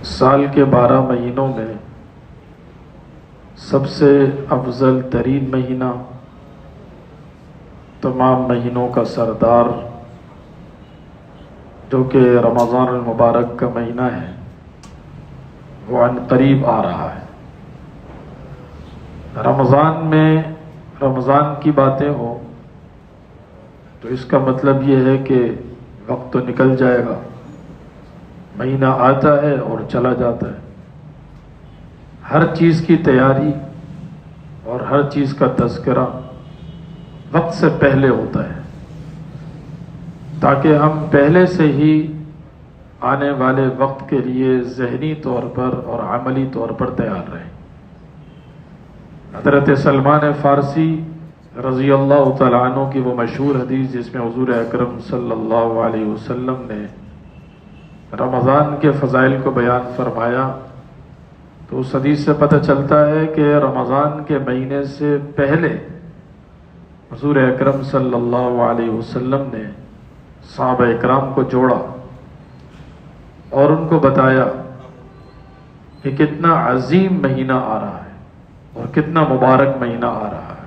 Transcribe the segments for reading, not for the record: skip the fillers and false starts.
سال کے 12 مہینوں میں سب سے افضل ترین مہینہ، تمام مہینوں کا سردار، جو کہ رمضان المبارک کا مہینہ ہے، وہ عن قریب آ رہا ہے۔ رمضان میں رمضان کی باتیں ہوں تو اس کا مطلب یہ ہے کہ وقت تو نکل جائے گا، مہینہ آتا ہے اور چلا جاتا ہے۔ ہر چیز کی تیاری اور ہر چیز کا تذکرہ وقت سے پہلے ہوتا ہے، تاکہ ہم پہلے سے ہی آنے والے وقت کے لیے ذہنی طور پر اور عملی طور پر تیار رہیں۔ حضرت سلمان فارسی رضی اللہ تعالیٰ عنہ کی وہ مشہور حدیث جس میں حضور اکرم صلی اللہ علیہ وسلم نے رمضان کے فضائل کو بیان فرمایا، تو اس حدیث سے پتہ چلتا ہے کہ رمضان کے مہینے سے پہلے حضور اکرم صلی اللہ علیہ وسلم نے صحابہ اکرام کو جوڑا اور ان کو بتایا کہ کتنا عظیم مہینہ آ رہا ہے اور کتنا مبارک مہینہ آ رہا ہے۔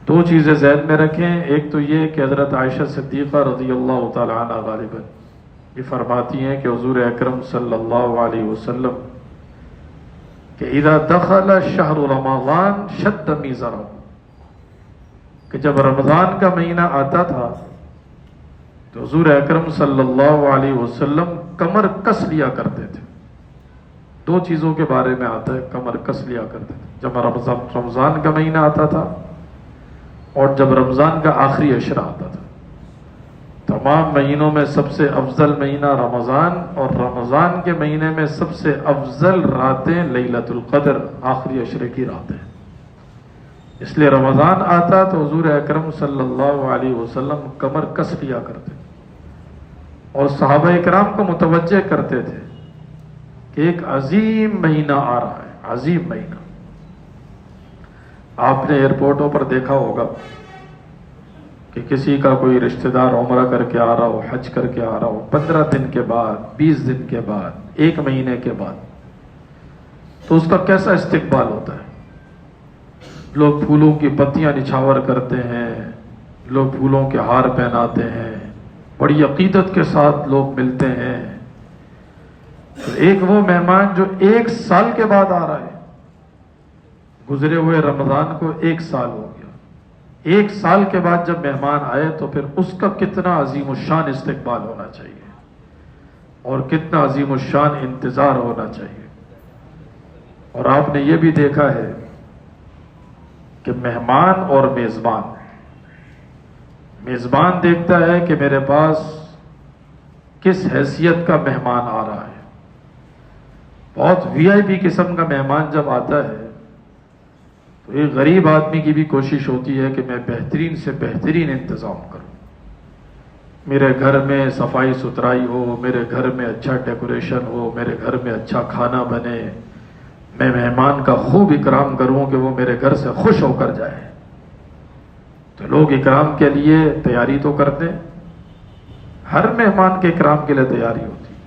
دو چیزیں ذہن میں رکھیں، ایک تو یہ کہ حضرت عائشہ صدیقہ رضی اللہ تعالی عنہ غالباً یہ فرماتی ہیں کہ حضور اکرم صلی اللہ علیہ وسلم کہ اذا دخل شہر رمضان شد میزرہ، کہ جب رمضان کا مہینہ آتا تھا تو حضور اکرم صلی اللہ علیہ وسلم کمر کس لیا کرتے تھے۔ دو چیزوں کے بارے میں آتا ہے، کمر کس لیا کرتے تھے، جب رمضان کا مہینہ آتا تھا اور جب رمضان کا آخری عشرہ آتا تھا۔ تمام مہینوں میں سب سے افضل مہینہ رمضان، اور رمضان کے مہینے میں سب سے افضل راتیں لیلۃ القدر، آخری عشرے کی راتیں۔ اس لیے رمضان آتا تو حضور اکرم صلی اللہ علیہ وسلم کمر کس لیا کرتے اور صحابہ اکرام کو متوجہ کرتے تھے کہ ایک عظیم مہینہ آ رہا ہے، عظیم مہینہ۔ آپ نے ایئرپورٹوں پر دیکھا ہوگا کہ کسی کا کوئی رشتہ دار عمرہ کر کے آ رہا ہو، حج کر کے آ رہا ہو، 15 دن کے بعد، 20 دن کے بعد، 1 مہینے کے بعد، تو اس کا کیسا استقبال ہوتا ہے۔ لوگ پھولوں کی پتیاں نچھاور کرتے ہیں، لوگ پھولوں کے ہار پہناتے ہیں، بڑی عقیدت کے ساتھ لوگ ملتے ہیں۔ ایک وہ مہمان جو 1 سال کے بعد آ رہا ہے، گزرے ہوئے رمضان کو 1 سال ہو گیا، 1 سال کے بعد جب مہمان آئے تو پھر اس کا کتنا عظیم الشان استقبال ہونا چاہیے اور کتنا عظیم الشان انتظار ہونا چاہیے۔ اور آپ نے یہ بھی دیکھا ہے کہ مہمان اور میزبان دیکھتا ہے کہ میرے پاس کس حیثیت کا مہمان آ رہا ہے۔ بہت وی آئی پی قسم کا مہمان جب آتا ہے تو ایک غریب آدمی کی بھی کوشش ہوتی ہے کہ میں بہترین سے بہترین انتظام کروں، میرے گھر میں صفائی ستھرائی ہو، میرے گھر میں اچھا ڈیکوریشن ہو، میرے گھر میں اچھا کھانا بنے، میں مہمان کا خوب اکرام کروں کہ وہ میرے گھر سے خوش ہو کر جائے۔ تو لوگ اکرام کے لیے تیاری تو کرتے ہیں، ہر مہمان کے اکرام کے لیے تیاری ہوتی ہے،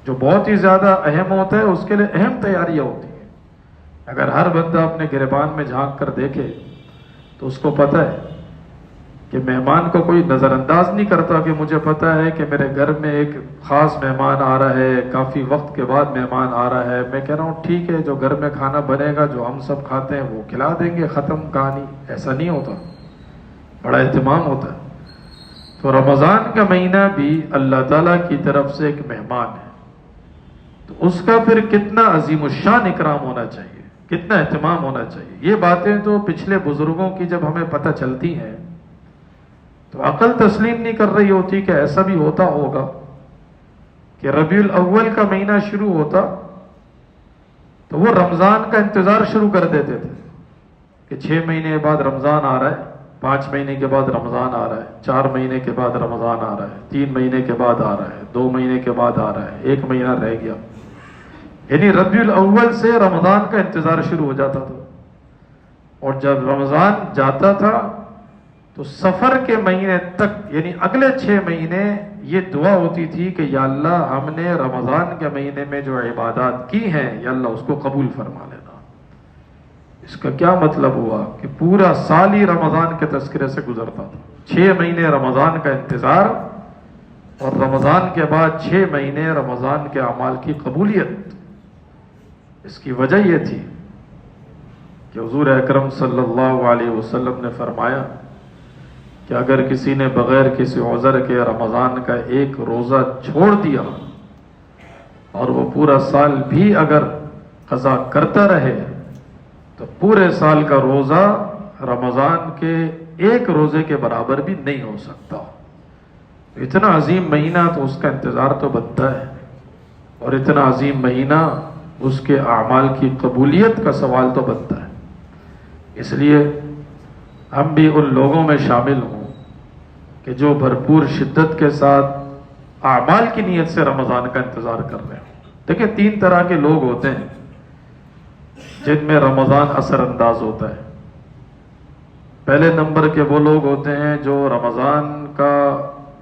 جو بہت ہی زیادہ اہم ہوتا ہے اس کے لیے اہم تیاریاں ہوتی ہیں۔ اگر ہر بندہ اپنے گریبان میں جھانک کر دیکھے تو اس کو پتہ ہے کہ مہمان کو کوئی نظر انداز نہیں کرتا، کہ مجھے پتہ ہے کہ میرے گھر میں ایک خاص مہمان آ رہا ہے، کافی وقت کے بعد مہمان آ رہا ہے، میں کہہ رہا ہوں ٹھیک ہے، جو گھر میں کھانا بنے گا جو ہم سب کھاتے ہیں وہ کھلا دیں گے، ختم کہانی۔ ایسا نہیں ہوتا، بڑا اہتمام ہوتا ہے۔ تو رمضان کا مہینہ بھی اللہ تعالیٰ کی طرف سے ایک مہمان ہے، تو اس کا پھر کتنا عظیم الشان اکرام ہونا چاہیے، کتنا اہتمام ہونا چاہیے۔ یہ باتیں تو پچھلے بزرگوں کی جب ہمیں پتہ چلتی ہیں تو عقل تسلیم نہیں کر رہی ہوتی کہ ایسا بھی ہوتا ہوگا کہ ربیع الاول کا مہینہ شروع ہوتا تو وہ رمضان کا انتظار شروع کر دیتے تھے کہ 6 مہینے بعد رمضان آ رہا ہے، 5 مہینے کے بعد رمضان آ رہا ہے، 4 مہینے کے بعد رمضان آ رہا ہے، 3 مہینے کے بعد آ رہا ہے، 2 مہینے کے بعد آ رہا ہے، 1 مہینہ رہ گیا۔ یعنی ربیع الاول سے رمضان کا انتظار شروع ہو جاتا تھا، اور جب رمضان جاتا تھا تو سفر کے مہینے تک یعنی اگلے 6 مہینے یہ دعا ہوتی تھی کہ یا اللہ ہم نے رمضان کے مہینے میں جو عبادات کی ہیں یا اللہ اس کو قبول فرما لینا۔ اس کا کیا مطلب ہوا کہ پورا سال ہی رمضان کے تذکرے سے گزرتا تھا، 6 مہینے رمضان کا انتظار، اور رمضان کے بعد 6 مہینے رمضان کے اعمال کی قبولیت۔ اس کی وجہ یہ تھی کہ حضور اکرم صلی اللہ علیہ وسلم نے فرمایا کہ اگر کسی نے بغیر کسی عذر کے رمضان کا ایک روزہ چھوڑ دیا اور وہ پورا سال بھی اگر قضا کرتا رہے تو پورے سال کا روزہ رمضان کے ایک روزے کے برابر بھی نہیں ہو سکتا۔ اتنا عظیم مہینہ تو اس کا انتظار تو بنتا ہے، اور اتنا عظیم مہینہ اس کے اعمال کی قبولیت کا سوال تو بنتا ہے۔ اس لیے ہم بھی ان لوگوں میں شامل ہوں کہ جو بھرپور شدت کے ساتھ اعمال کی نیت سے رمضان کا انتظار کر رہے ہیں۔ دیکھیں 3 طرح کے لوگ ہوتے ہیں جن میں رمضان اثر انداز ہوتا ہے۔ پہلے نمبر کے وہ لوگ ہوتے ہیں جو رمضان کا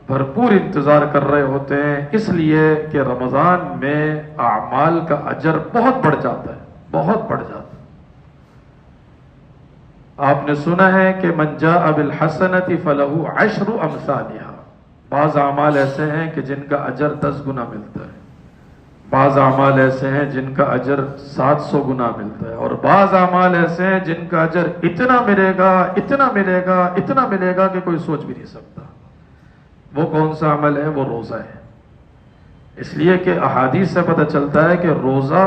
بھرپور انتظار کر رہے ہوتے ہیں، اس لیے کہ رمضان میں اعمال کا اجر بہت بڑھ جاتا ہے، بہت بڑھ جاتا ہے۔ آپ نے سنا ہے کہ من جاء بالحسنۃ فلہ 10 امثالها۔ بعض اعمال ایسے ہیں کہ جن کا اجر 10 گنا ملتا ہے، بعض اعمال ایسے ہیں جن کا اجر 700 گنا ملتا ہے، اور بعض اعمال ایسے ہیں جن کا اجر اتنا ملے گا، اتنا ملے گا، اتنا ملے گا کہ کوئی سوچ بھی نہیں سکتا۔ وہ کون سا عمل ہے؟ وہ روزہ ہے۔ اس لیے کہ احادیث سے پتہ چلتا ہے کہ روزہ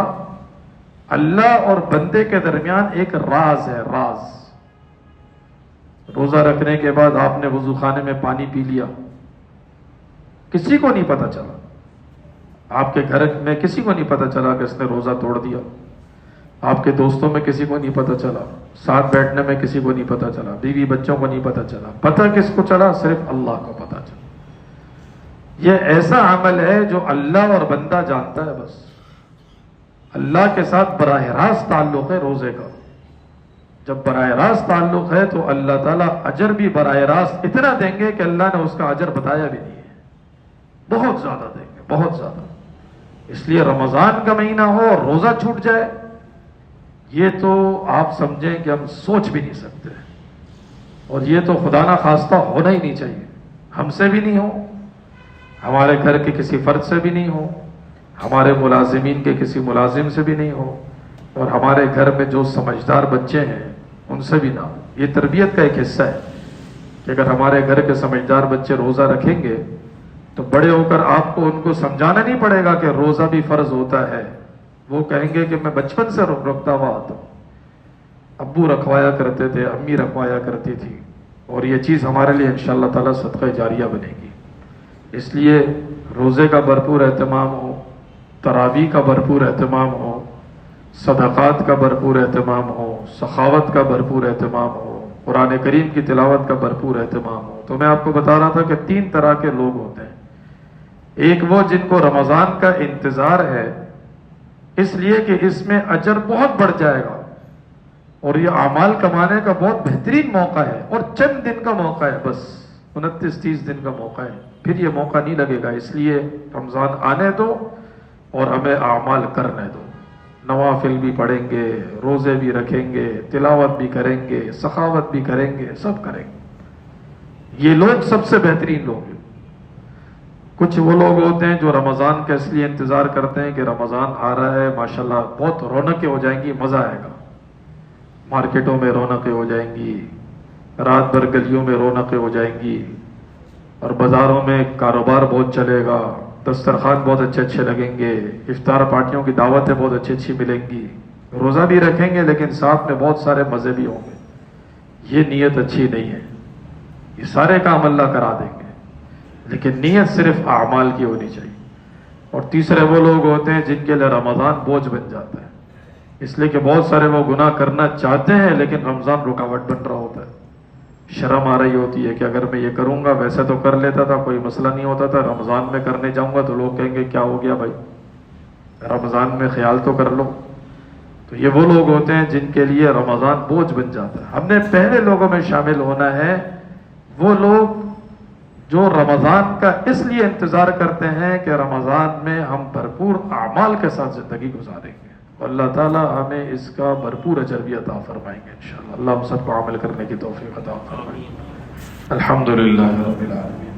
اللہ اور بندے کے درمیان ایک راز ہے، راز۔ روزہ رکھنے کے بعد آپ نے وضو خانے میں پانی پی لیا، کسی کو نہیں پتہ چلا، آپ کے گھر میں کسی کو نہیں پتہ چلا کہ اس نے روزہ توڑ دیا، آپ کے دوستوں میں کسی کو نہیں پتہ چلا، ساتھ بیٹھنے میں کسی کو نہیں پتہ چلا، بیوی بچوں کو نہیں پتہ چلا، پتہ کس کو چلا؟ صرف اللہ کو پتہ چلا۔ یہ ایسا عمل ہے جو اللہ اور بندہ جانتا ہے، بس اللہ کے ساتھ براہ راست تعلق ہے روزے کا۔ جب براہ راست تعلق ہے تو اللہ تعالیٰ اجر بھی براہ راست اتنا دیں گے کہ اللہ نے اس کا اجر بتایا بھی نہیں ہے، بہت زیادہ دیں گے، بہت زیادہ۔ اس لیے رمضان کا مہینہ ہو اور روزہ چھوٹ جائے، یہ تو آپ سمجھیں کہ ہم سوچ بھی نہیں سکتے، اور یہ تو خدا نہ خواستہ ہونا ہی نہیں چاہیے، ہم سے بھی نہیں ہو، ہمارے گھر کے کسی فرد سے بھی نہیں ہو، ہمارے ملازمین کے کسی ملازم سے بھی نہیں ہو، اور ہمارے گھر میں جو سمجھدار بچے ہیں ان سے بھی نہ ہو۔ یہ تربیت کا ایک حصہ ہے کہ اگر ہمارے گھر کے سمجھدار بچے روزہ رکھیں گے تو بڑے ہو کر آپ کو ان کو سمجھانا نہیں پڑے گا کہ روزہ بھی فرض ہوتا ہے، وہ کہیں گے کہ میں بچپن سے رکھتا ہوا آتا ہوں، ابو رکھوایا کرتے تھے، امی رکھوایا کرتی تھی، اور یہ چیز ہمارے لیے انشاءاللہ تعالی صدقہ جاریہ بنے گی۔ اس لیے روزے کا بھرپور اہتمام ہو، تراویح کا بھرپور اہتمام ہو، صدقات کا بھرپور اہتمام ہو، سخاوت کا بھرپور اہتمام ہو، قرآن کریم کی تلاوت کا بھرپور اہتمام ہو۔ تو میں آپ کو بتا رہا تھا کہ 3 طرح کے لوگ ہوتے ہیں۔ ایک وہ جن کو رمضان کا انتظار ہے اس لیے کہ اس میں اجر بہت بڑھ جائے گا، اور یہ اعمال کمانے کا بہت بہترین موقع ہے، اور چند دن کا موقع ہے، بس 29-30 دن کا موقع ہے، پھر یہ موقع نہیں لگے گا۔ اس لیے رمضان آنے دو اور ہمیں اعمال کرنے دو، نوافل بھی پڑھیں گے، روزے بھی رکھیں گے، تلاوت بھی کریں گے، سخاوت بھی کریں گے، سب کریں گے۔ یہ لوگ سب سے بہترین لوگ ہیں۔ کچھ وہ لوگ ہوتے ہیں جو رمضان کا اس لیے انتظار کرتے ہیں کہ رمضان آ رہا ہے، ماشاءاللہ بہت رونقیں ہو جائیں گی، مزہ آئے گا، مارکیٹوں میں رونقیں ہو جائیں گی، رات بھر گلیوں میں رونقیں ہو جائیں گی، اور بازاروں میں کاروبار بہت چلے گا، دسترخوان بہت اچھے اچھے لگیں گے، افطار پارٹیوں کی دعوتیں بہت اچھی اچھی ملیں گی، روزہ بھی رکھیں گے لیکن ساتھ میں بہت سارے مزے بھی ہوں گے۔ یہ نیت اچھی نہیں ہے، یہ سارے کام اللہ کرا دیں گے، لیکن نیت صرف اعمال کی ہونی چاہیے۔ اور تیسرے وہ لوگ ہوتے ہیں جن کے لیے رمضان بوجھ بن جاتا ہے، اس لیے کہ بہت سارے وہ گناہ کرنا چاہتے ہیں لیکن رمضان رکاوٹ بن رہا ہوتا ہے، شرم آ رہی ہوتی ہے کہ اگر میں یہ کروں گا، ویسے تو کر لیتا تھا، کوئی مسئلہ نہیں ہوتا تھا، رمضان میں کرنے جاؤں گا تو لوگ کہیں گے کیا ہو گیا بھائی، رمضان میں خیال تو کر لو۔ تو یہ وہ لوگ ہوتے ہیں جن کے لیے رمضان بوجھ بن جاتا ہے۔ ہم نے پہلے لوگوں میں شامل ہونا ہے وہ لوگ جو رمضان کا اس لیے انتظار کرتے ہیں کہ رمضان میں ہم بھرپور اعمال کے ساتھ زندگی گزاریں گے، اور اللہ تعالیٰ ہمیں اس کا بھرپور اجر بھی عطا فرمائیں گے انشاءاللہ۔ اللہ ہم سب کو عمل کرنے کی توفیق عطا فرمائے۔ الحمدللہ رب العالمین۔